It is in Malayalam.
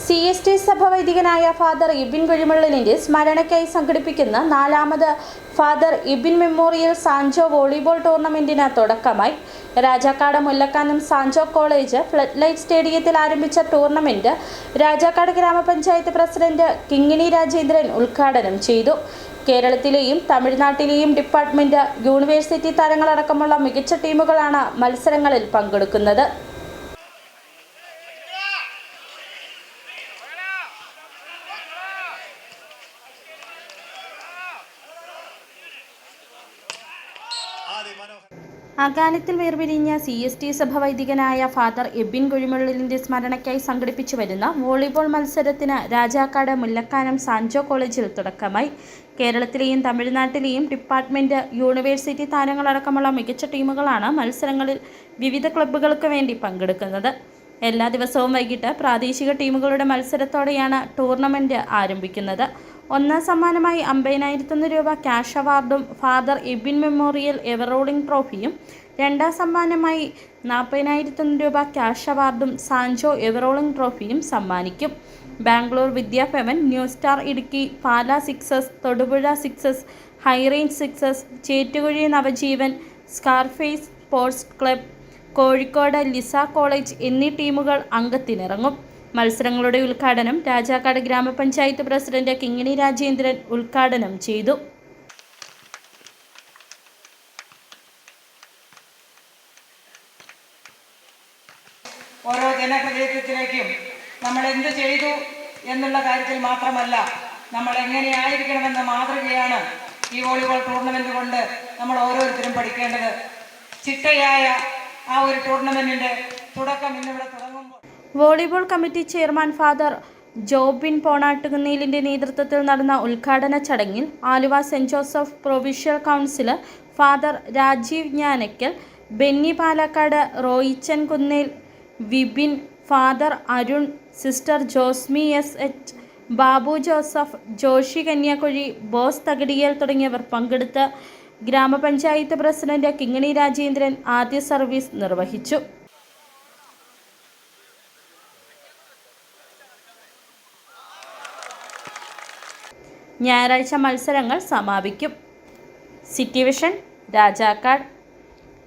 CST സഭ വൈദികനായ ഫാദർ ഇബിൻ കുഴിമള്ളലിന്റെ സ്മരണയ്ക്കായി സംഘടിപ്പിക്കുന്ന 4ാമത് father Ibin memorial Sanjo volleyball ടൂർണമെന്റിന് തുടക്കമായി. Rajakkad Mullakkanam Sanjo college flood light സ്റ്റേഡിയത്തിൽ ആരംഭിച്ച ടൂർണമെന്റ് രാജാക്കാട് ഗ്രാമപഞ്ചായത്ത് പ്രസിഡന്റ് കിങ്ങിണി രാജേന്ദ്രൻ ഉദ്ഘാടനം ചെയ്തു. കേരളത്തിലെയും തമിഴ്നാട്ടിലെയും ഡിപ്പാർട്ട്മെന്റ്, യൂണിവേഴ്സിറ്റി താരങ്ങളടക്കമുള്ള മികച്ച ടീമുകളാണ് മത്സരങ്ങളിൽ പങ്കെടുക്കുന്നത്. അകാലത്തിൽ വേർപിരിഞ്ഞ CST സഭ വൈദികനായ ഫാദർ എബിൻ കുഴിമള്ളലിന്റെ സ്മരണയ്ക്കായി സംഘടിപ്പിച്ചു വരുന്ന വോളിബോൾ മത്സരത്തിന് രാജാക്കാട് മുല്ലക്കാനം സാൻജോ കോളേജിൽ തുടക്കമായി. കേരളത്തിലെയും തമിഴ്നാട്ടിലെയും ഡിപ്പാർട്ട്മെന്റ്, യൂണിവേഴ്സിറ്റി താരങ്ങളടക്കമുള്ള മികച്ച ടീമുകളാണ് മത്സരങ്ങളിൽ വിവിധ ക്ലബ്ബുകൾക്ക് വേണ്ടി പങ്കെടുക്കുന്നത്. എല്ലാ ദിവസവും വൈകിട്ട് പ്രാദേശിക ടീമുകളുടെ മത്സരത്തോടെയാണ് ടൂർണമെന്റ് ആരംഭിക്കുന്നത്. ഒന്നാം സമ്മാനമായി 50,000 രൂപ ക്യാഷ് അവാർഡും father Ibin memorial ever rolling ട്രോഫിയും, രണ്ടാം സമ്മാനമായി 40,000 രൂപ ക്യാഷ് അവാർഡും സാൻജോ എവർ റോളിംഗ് ട്രോഫിയും സമ്മാനിക്കും. Bangalore Vidyabhavan, new star Idukki, Pala sixes, Thodupuzha sixes, high range sixes, Chettukuzhi Navajeevan, scarface sports club, Kozhikode Lisa college എന്നീ ടീമുകൾ അംഗത്തിനിറങ്ങും. മത്സരങ്ങളുടെ ഉദ്ഘാടനം രാജാക്കാട് ഗ്രാമപഞ്ചായത്ത് പ്രസിഡന്റ് കിങ്ങിണി രാജേന്ദ്രൻ ഉദ്ഘാടനം ചെയ്തു. ഓരോ ജനഹൃദയത്തിലേക്കും നമ്മൾ എന്ത് ചെയ്തു എന്നുള്ള കാര്യത്തിൽ മാത്രമല്ല, നമ്മൾ എങ്ങനെയായിരിക്കണമെന്ന മാതൃകയാണ് ഈ വോളിബോൾ ടൂർണമെന്റ് കൊണ്ട് നമ്മൾ ഓരോരുത്തരും പഠിക്കേണ്ടത്. ചിട്ടയായ ആ ഒരു ടൂർണമെന്റിന്റെ തുടക്കം ഇന്നിവിടെ തുടങ്ങുമ്പോൾ volleyball committee chairman father Jobin പോണാട്ടുകുന്നിലിന്റെ നേതൃത്വത്തിൽ നടന്ന ഉദ്ഘാടന ചടങ്ങിൽ Aluva saint Joseph provincial councillor father Rajeev Jnanakkal, Benny Palakkad, Roychan Kunnel, Vipin, father Arun, sister Josmi SH, Babu Joseph, Joshy Kanyakuzhi, Bose Thakadiyil തുടങ്ങിയവർ പങ്കെടുത്ത് ഗ്രാമപഞ്ചായത്ത് പ്രസിഡന്റ് കിങ്ങിണി രാജേന്ദ്രൻ ആദ്യ സർവീസ് നിർവഹിച്ചു. ഞായറാഴ്ച മത്സരങ്ങൾ സമാപിക്കും. City vision, Rajakkad.